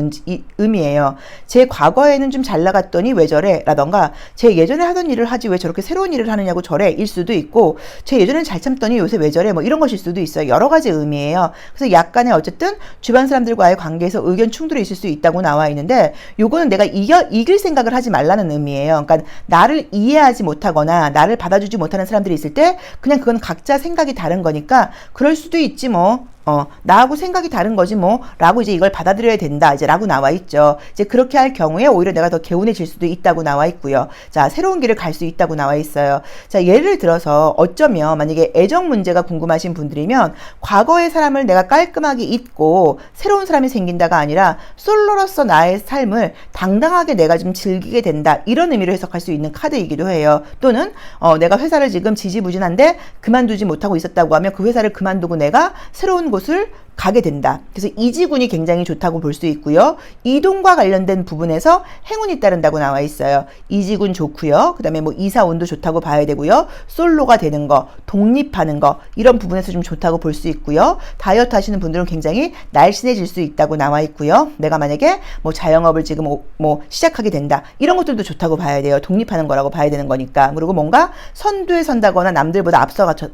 의미예요. 제 과거에는 좀 잘 나갔더니 왜 저래? 라던가 제 예전에 하던 일을 하지 왜 저렇게 새로운 일을 하느냐고 저래? 일 수도 있고 제 예전에는 잘 참더니 요새 왜 저래? 뭐 이런 것일 수도 있어요. 여러 가지 의미예요. 그래서 약간의 어쨌든 주변 사람들과의 관계에서 의견 충돌이 있을 수 있다고 나와 있는데 요거는 내가 이길 생각을 하지 말라는 의미예요. 그러니까 나를 이해하지 못하거나 나를 받아주지 못하는 사람들이 있을 때 그냥 그건 각자 생각이 다른 거니까 그럴 수도 있지 뭐. 나하고 생각이 다른 거지 뭐 라고 이제 이걸 받아들여야 된다 이제 라고 나와 있죠. 이제 그렇게 할 경우에 오히려 내가 더 개운해질 수도 있다고 나와 있고요. 자, 새로운 길을 갈 수 있다고 나와 있어요. 자, 예를 들어서 어쩌면 만약에 애정 문제가 궁금하신 분들이면 과거의 사람을 내가 깔끔하게 잊고 새로운 사람이 생긴다가 아니라 솔로로서 나의 삶을 당당하게 내가 좀 즐기게 된다 이런 의미로 해석할 수 있는 카드이기도 해요. 또는 내가 회사를 지금 지지부진한데 그만두지 못하고 있었다고 하면 그 회사를 그만두고 내가 새로운 곳을 가게 된다. 그래서 이지군이 굉장히 좋다고 볼 수 있고요. 이동과 관련된 부분에서 행운이 따른다고 나와 있어요. 이지군 좋고요. 그 다음에 뭐 이사운도 좋다고 봐야 되고요. 솔로가 되는 거, 독립하는 거 이런 부분에서 좀 좋다고 볼 수 있고요. 다이어트 하시는 분들은 굉장히 날씬해질 수 있다고 나와 있고요. 내가 만약에 뭐 자영업을 지금 뭐 시작하게 된다. 이런 것들도 좋다고 봐야 돼요. 독립하는 거라고 봐야 되는 거니까. 그리고 뭔가 선두에 선다거나 남들보다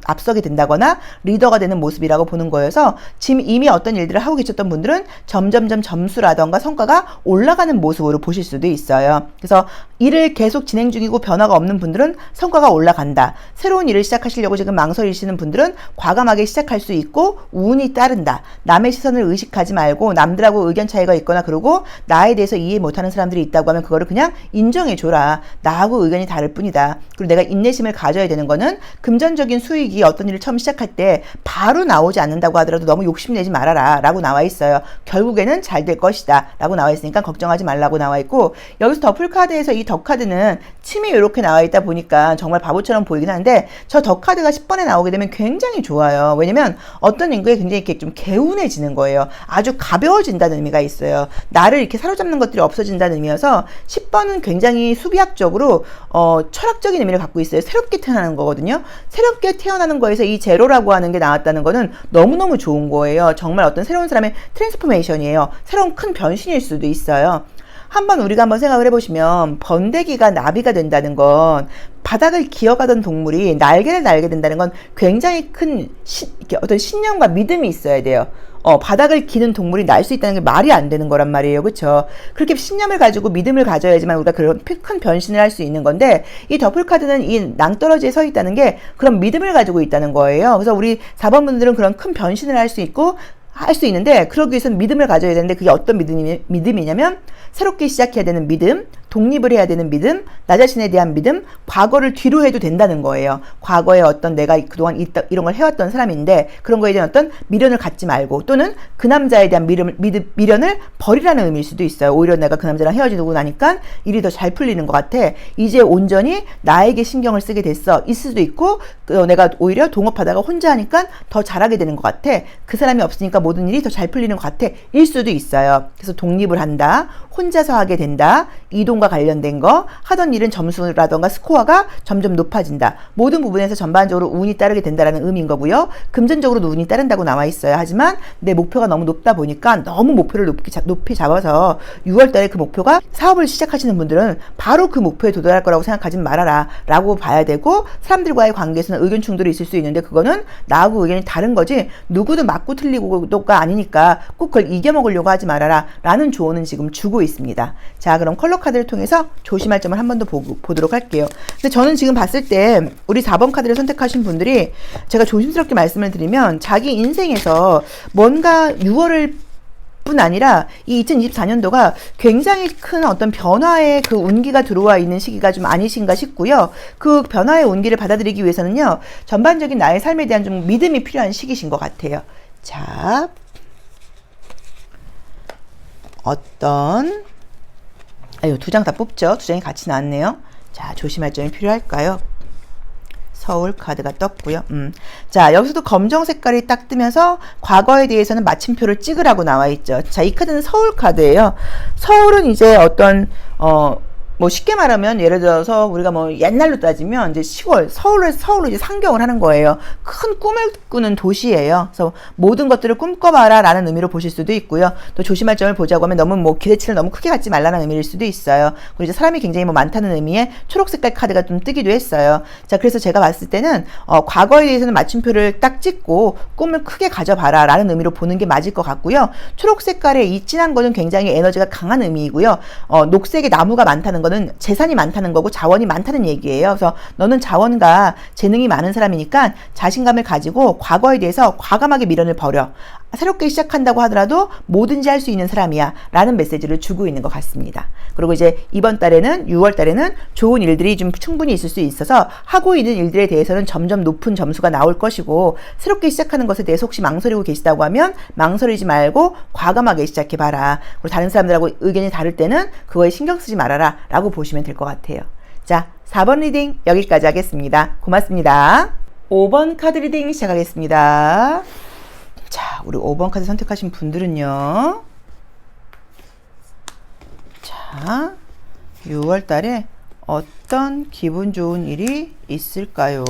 앞서게 된다거나 리더가 되는 모습이라고 보는 거여서 지금 이미 어떤 일들을 하고 계셨던 분들은 점점점 점수라던가 성과가 올라가는 모습으로 보실 수도 있어요. 그래서 일을 계속 진행 중이고 변화가 없는 분들은 성과가 올라간다. 새로운 일을 시작하시려고 지금 망설이시는 분들은 과감하게 시작할 수 있고 운이 따른다. 남의 시선을 의식하지 말고 남들하고 의견 차이가 있거나 그러고 나에 대해서 이해 못하는 사람들이 있다고 하면 그거를 그냥 인정해줘라. 나하고 의견이 다를 뿐이다. 그리고 내가 인내심을 가져야 되는 거는 금전적인 수익이 어떤 일을 처음 시작할 때 바로 나오지 않는다고 하더라도 너무 욕심내지 말아라 라고 나와 있어요. 결국에는 잘 될 것이다 라고 나와 있으니까 걱정하지 말라고 나와 있고, 여기서 더풀 카드에서 이 더 카드는 침이 이렇게 나와 있다 보니까 정말 바보처럼 보이긴 하는데 저 더 카드가 10번에 나오게 되면 굉장히 좋아요. 왜냐면 어떤 인구에 굉장히 이렇게 좀 개운해지는 거예요. 아주 가벼워진다는 의미가 있어요. 나를 이렇게 사로잡는 것들이 없어진다는 의미여서 10번은 굉장히 수비학적으로 철학적인 의미를 갖고 있어요. 새롭게 태어나는 거거든요. 새롭게 태어나는 거에서 이 제로라고 하는 게 나왔다는 거는 너무너무 좋은 거예요. 정말 어떤 새로운 사람의 트랜스포메이션이에요. 새로운 큰 변신일 수도 있어요. 한번 우리가 한번 생각을 해보시면 번데기가 나비가 된다는 건 바닥을 기어가던 동물이 날개를 달게 된다는 건 굉장히 큰 이렇게 어떤 신념과 믿음이 있어야 돼요. 바닥을 기는 동물이 날 수 있다는 게 말이 안 되는 거란 말이에요. 그렇죠? 그렇게 신념을 가지고 믿음을 가져야지만 우리가 그런 큰 변신을 할 수 있는 건데, 이 더플 카드는 이 낭떠러지에 서 있다는 게 그런 믿음을 가지고 있다는 거예요. 그래서 우리 4번 분들은 그런 큰 변신을 할 수 있고 할 수 있는데, 그러기 위해서는 믿음을 가져야 되는데, 그게 어떤 믿음이냐면 새롭게 시작해야 되는 믿음, 독립을 해야 되는 믿음, 나 자신에 대한 믿음, 과거를 뒤로 해도 된다는 거예요. 과거에 어떤 내가 그동안 이런 걸 해왔던 사람인데 그런 거에 대한 어떤 미련을 갖지 말고, 또는 그 남자에 대한 미련을 버리라는 의미일 수도 있어요. 오히려 내가 그 남자랑 헤어지고 나니까 일이 더 잘 풀리는 것 같아. 이제 온전히 나에게 신경을 쓰게 됐어. 있을 수도 있고, 내가 오히려 동업하다가 혼자 하니까 더 잘하게 되는 것 같아. 그 사람이 없으니까 모든 일이 더 잘 풀리는 것 같아. 일 수도 있어요. 그래서 독립을 한다. 혼자서 하게 된다. 이동과 관련된 거, 하던 일은 점수라던가 스코어가 점점 높아진다. 모든 부분에서 전반적으로 운이 따르게 된다라는 의미인 거고요. 금전적으로도 운이 따른다고 나와 있어요. 하지만 내 목표가 너무 높다 보니까 너무 목표를 높이 잡아서 6월 달에 그 목표가, 사업을 시작하시는 분들은 바로 그 목표에 도달할 거라고 생각하지 말아라 라고 봐야 되고, 사람들과의 관계에서는 의견 충돌이 있을 수 있는데 그거는 나하고 의견이 다른 거지 누구도 맞고 틀리고가 아니니까 꼭 그걸 이겨먹으려고 하지 말아라 라는 조언은 지금 주고 있습니다. 자, 그럼 컬러 카드를 통해서 조심할 점을 한 번 더 보도록 할게요. 근데 저는 지금 봤을 때 우리 4번 카드를 선택하신 분들이, 제가 조심스럽게 말씀을 드리면 자기 인생에서 뭔가 6월을 뿐 아니라 이 2024년도가 굉장히 큰 어떤 변화의 그 운기가 들어와 있는 시기가 좀 아니신가 싶고요. 그 변화의 운기를 받아들이기 위해서는요, 전반적인 나의 삶에 대한 좀 믿음이 필요한 시기신 것 같아요. 자, 어떤, 아유, 두 장 다 뽑죠. 두 장이 같이 나왔네요. 자, 조심할 점이 필요할까요? 서울 카드가 떴고요. 자, 여기서도 검정 색깔이 딱 뜨면서 과거에 대해서는 마침표를 찍으라고 나와 있죠. 자, 이 카드는 서울 카드예요. 서울은 이제 어떤 뭐 쉽게 말하면, 예를 들어서 우리가 뭐 옛날로 따지면 이제 시골, 서울로 이제 상경을 하는 거예요. 큰 꿈을 꾸는 도시예요. 그래서 모든 것들을 꿈꿔봐라 라는 의미로 보실 수도 있고요. 또 조심할 점을 보자고 하면 너무 뭐 기대치를 너무 크게 갖지 말라는 의미일 수도 있어요. 그리고 이제 사람이 굉장히 뭐 많다는 의미의 초록 색깔 카드가 좀 뜨기도 했어요. 자, 그래서 제가 봤을 때는 과거에 대해서는 마침표를 딱 찍고 꿈을 크게 가져봐라 라는 의미로 보는 게 맞을 것 같고요. 초록 색깔의 이 진한 거는 굉장히 에너지가 강한 의미이고요. 녹색의 나무가 많다는 거 는 재산이 많다는 거고 자원이 많다는 얘기예요. 그래서 너는 자원과 재능이 많은 사람이니까 자신감을 가지고 과거에 대해서 과감하게 미련을 버려. 새롭게 시작한다고 하더라도 뭐든지 할 수 있는 사람이야 라는 메시지를 주고 있는 것 같습니다. 그리고 이제 이번 달에는, 6월 달에는 좋은 일들이 좀 충분히 있을 수 있어서 하고 있는 일들에 대해서는 점점 높은 점수가 나올 것이고, 새롭게 시작하는 것에 대해서 혹시 망설이고 계시다고 하면 망설이지 말고 과감하게 시작해봐라. 그리고 다른 사람들하고 의견이 다를 때는 그거에 신경 쓰지 말아라 라고 보시면 될 것 같아요. 자, 4번 리딩 여기까지 하겠습니다. 고맙습니다. 5번 카드 리딩 시작하겠습니다. 자, 우리 5번 카드 선택하신 분들은요, 자, 6월 달에 어떤 기분 좋은 일이 있을까요?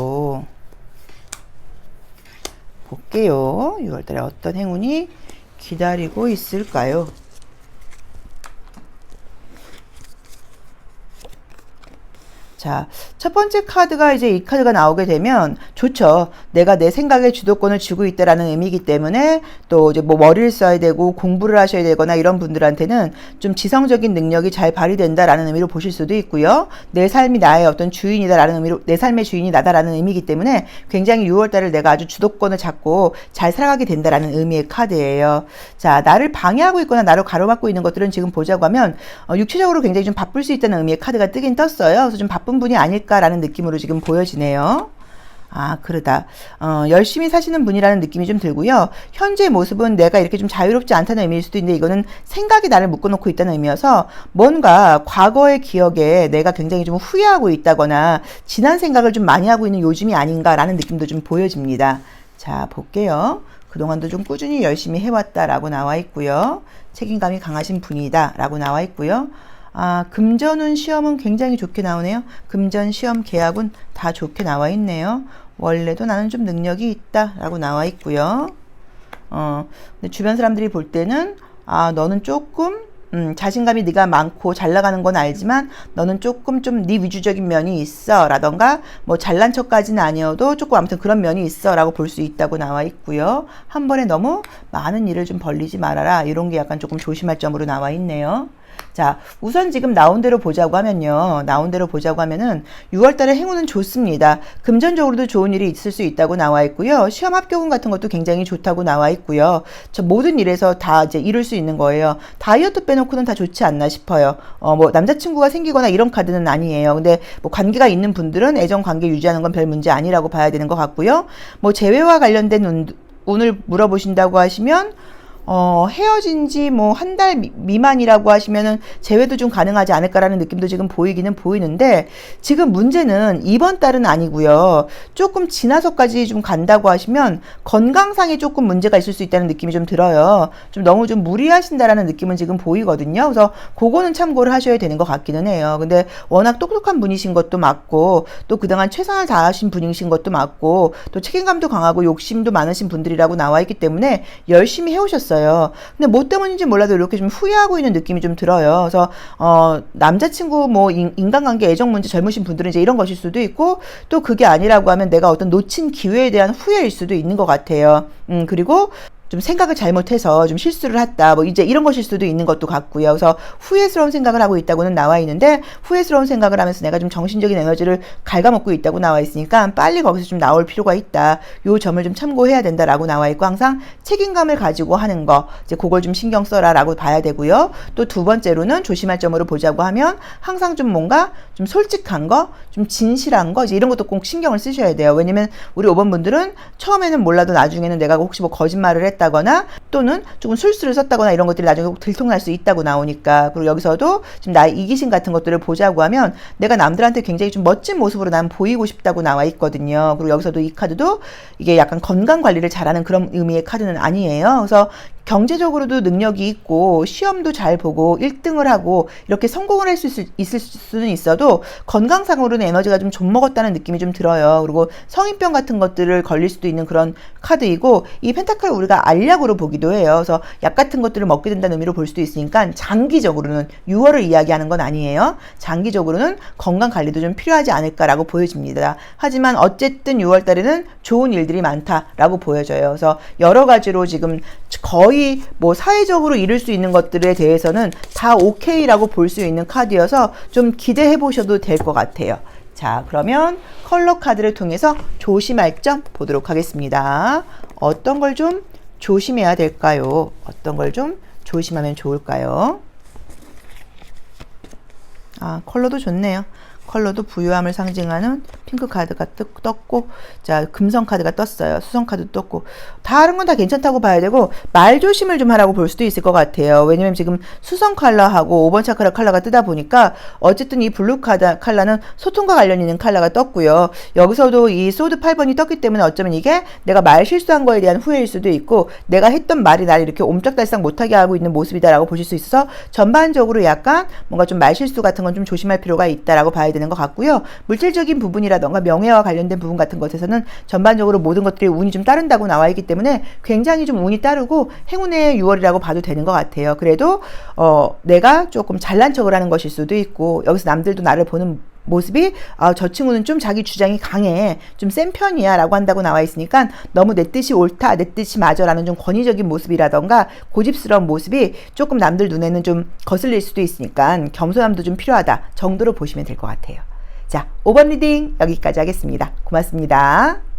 볼게요. 6월 달에 어떤 행운이 기다리고 있을까요? 자, 첫 번째 카드가 이제 이 카드가 나오게 되면 좋죠. 내가 내 생각에 주도권을 쥐고 있다라는 의미이기 때문에, 또 이제 뭐 머리를 써야 되고 공부를 하셔야 되거나 이런 분들한테는 좀 지성적인 능력이 잘 발휘된다라는 의미로 보실 수도 있고요. 내 삶이 나의 어떤 주인이다라는 의미로, 내 삶의 주인이 나다라는 의미이기 때문에 굉장히 6월달을 내가 아주 주도권을 잡고 잘 살아가게 된다라는 의미의 카드예요. 자, 나를 방해하고 있거나 나를 가로막고 있는 것들은 지금 보자고 하면 육체적으로 굉장히 좀 바쁠 수 있다는 의미의 카드가 뜨긴 떴어요. 그래서 좀 바쁜 분이 아닐까라는 느낌으로 지금 보여지네요. 아, 그러다. 열심히 사시는 분이라는 느낌이 좀 들고요. 현재의 모습은 내가 이렇게 좀 자유롭지 않다는 의미일 수도 있는데, 이거는 생각이 나를 묶어놓고 있다는 의미여서 뭔가 과거의 기억에 내가 굉장히 좀 후회하고 있다거나 지난 생각을 좀 많이 하고 있는 요즘이 아닌가라는 느낌도 좀 보여집니다. 자, 볼게요. 그동안도 좀 꾸준히 열심히 해왔다라고 나와 있고요. 책임감이 강하신 분이다 라고 나와 있고요. 아, 금전운 시험은 굉장히 좋게 나오네요. 금전, 시험, 계약운 다 좋게 나와 있네요. 원래도 나는 좀 능력이 있다 라고 나와 있고요. 근데 주변 사람들이 볼 때는, 아, 너는 조금 자신감이 네가 많고 잘 나가는 건 알지만 너는 조금 좀 네 위주적인 면이 있어 라던가 뭐 잘난 척까지는 아니어도 조금 아무튼 그런 면이 있어 라고 볼 수 있다고 나와 있고요. 한 번에 너무 많은 일을 좀 벌리지 말아라, 이런 게 약간 조금 조심할 점으로 나와 있네요. 자, 우선 지금 나온 대로 보자고 하면요. 나온 대로 보자고 하면은 6월달에 행운은 좋습니다. 금전적으로도 좋은 일이 있을 수 있다고 나와 있고요. 시험 합격운 같은 것도 굉장히 좋다고 나와 있고요. 저 모든 일에서 다 이제 이룰 수 있는 거예요. 다이어트 빼놓고는 다 좋지 않나 싶어요. 뭐 남자친구가 생기거나 이런 카드는 아니에요. 근데 뭐 관계가 있는 분들은 애정 관계 유지하는 건 별 문제 아니라고 봐야 되는 것 같고요. 뭐 재회와 관련된 운을 물어보신다고 하시면 헤어진 지 뭐 한 달 미만이라고 하시면은 재회도 좀 가능하지 않을까라는 느낌도 지금 보이기는 보이는데, 지금 문제는 이번 달은 아니고요. 조금 지나서까지 좀 간다고 하시면 건강상에 조금 문제가 있을 수 있다는 느낌이 좀 들어요. 좀 너무 좀 무리하신다라는 느낌은 지금 보이거든요. 그래서 그거는 참고를 하셔야 되는 것 같기는 해요. 근데 워낙 똑똑한 분이신 것도 맞고, 또 그동안 최선을 다하신 분이신 것도 맞고, 또 책임감도 강하고 욕심도 많으신 분들이라고 나와 있기 때문에 열심히 해오셨어요. 근데 뭐 때문인지 몰라도 이렇게 좀 후회하고 있는 느낌이 좀 들어요. 그래서 남자친구 뭐 인간관계 애정 문제 젊으신 분들은 이제 이런 것일 수도 있고, 또 그게 아니라고 하면 내가 어떤 놓친 기회에 대한 후회일 수도 있는 것 같아요. 그리고 좀 생각을 잘못해서 좀 실수를 했다, 뭐 이제 이런 것일 수도 있는 것도 같고요. 그래서 후회스러운 생각을 하고 있다고는 나와 있는데, 후회스러운 생각을 하면서 내가 좀 정신적인 에너지를 갉아먹고 있다고 나와 있으니까 빨리 거기서 좀 나올 필요가 있다, 요 점을 좀 참고해야 된다라고 나와 있고, 항상 책임감을 가지고 하는 거, 이제 그걸 좀 신경 써라라고 봐야 되고요. 또 두 번째로는 조심할 점으로 보자고 하면, 항상 좀 뭔가 좀 솔직한 거, 좀 진실한 거, 이제 이런 것도 꼭 신경을 쓰셔야 돼요. 왜냐면 우리 5번 분들은 처음에는 몰라도 나중에는 내가 혹시 뭐 거짓말을 했다거나 또는 조금 술수를 썼다거나 이런 것들이 나중에 꼭 들통날 수 있다고 나오니까. 그리고 여기서도 지금 나의 이기심 같은 것들을 보자고 하면 내가 남들한테 굉장히 좀 멋진 모습으로 난 보이고 싶다고 나와 있거든요. 그리고 여기서도 이 카드도 이게 약간 건강 관리를 잘하는 그런 의미의 카드는 아니에요. 그래서 경제적으로도 능력이 있고 시험도 잘 보고 1등을 하고 이렇게 성공을 할 수 있을 수는 있어도 건강상으로는 에너지가 좀 먹었다는 느낌이 좀 들어요. 그리고 성인병 같은 것들을 걸릴 수도 있는 그런 카드이고, 이 펜타클을 우리가 알약으로 보기도 해요. 그래서 약 같은 것들을 먹게 된다는 의미로 볼 수도 있으니까 장기적으로는 6월을 이야기하는 건 아니에요. 장기적으로는 건강 관리도 좀 필요하지 않을까라고 보여집니다. 하지만 어쨌든 6월 달에는 좋은 일들이 많다라고 보여져요. 그래서 여러 가지로 지금 거의 뭐 사회적으로 이룰 수 있는 것들에 대해서는 다 오케이라고 볼 수 있는 카드여서 좀 기대해 보셔도 될 것 같아요. 자, 그러면 컬러 카드를 통해서 조심할 점 보도록 하겠습니다. 어떤 걸 좀 조심해야 될까요? 어떤 걸 좀 조심하면 좋을까요? 아, 컬러도 좋네요. 컬러도 부유함을 상징하는 핑크 카드가 떴고, 자, 금성 카드가 떴어요. 수성 카드도 떴고, 다른 건 다 괜찮다고 봐야 되고, 말 조심을 좀 하라고 볼 수도 있을 것 같아요. 왜냐면 지금 수성 컬러하고 5번 차크라 컬러가 뜨다 보니까 어쨌든 이 블루 카드 컬러는 소통과 관련 있는 컬러가 떴고요. 여기서도 이 소드 8번이 떴기 때문에 어쩌면 이게 내가 말 실수한 거에 대한 후회일 수도 있고, 내가 했던 말이 나를 이렇게 옴짝달싹 못하게 하고 있는 모습이다라고 보실 수 있어서 전반적으로 약간 뭔가 좀 말 실수 같은 건 좀 조심할 필요가 있다라고 봐야 되는 것 같고요. 물질적인 부분이라던가 명예와 관련된 부분 같은 것에서는 전반적으로 모든 것들이 운이 좀 따른다고 나와 있기 때문에 굉장히 좀 운이 따르고 행운의 6월이라고 봐도 되는 것 같아요. 그래도 내가 조금 잘난 척을 하는 것일 수도 있고, 여기서 남들도 나를 보는 모습이 저 친구는 좀 자기 주장이 강해, 좀 센 편이야 라고 한다고 나와 있으니까 너무 내 뜻이 옳다, 내 뜻이 맞아 라는 좀 권위적인 모습이라던가 고집스러운 모습이 조금 남들 눈에는 좀 거슬릴 수도 있으니까 겸손함도 좀 필요하다 정도로 보시면 될 것 같아요. 자, 5번 리딩 여기까지 하겠습니다. 고맙습니다.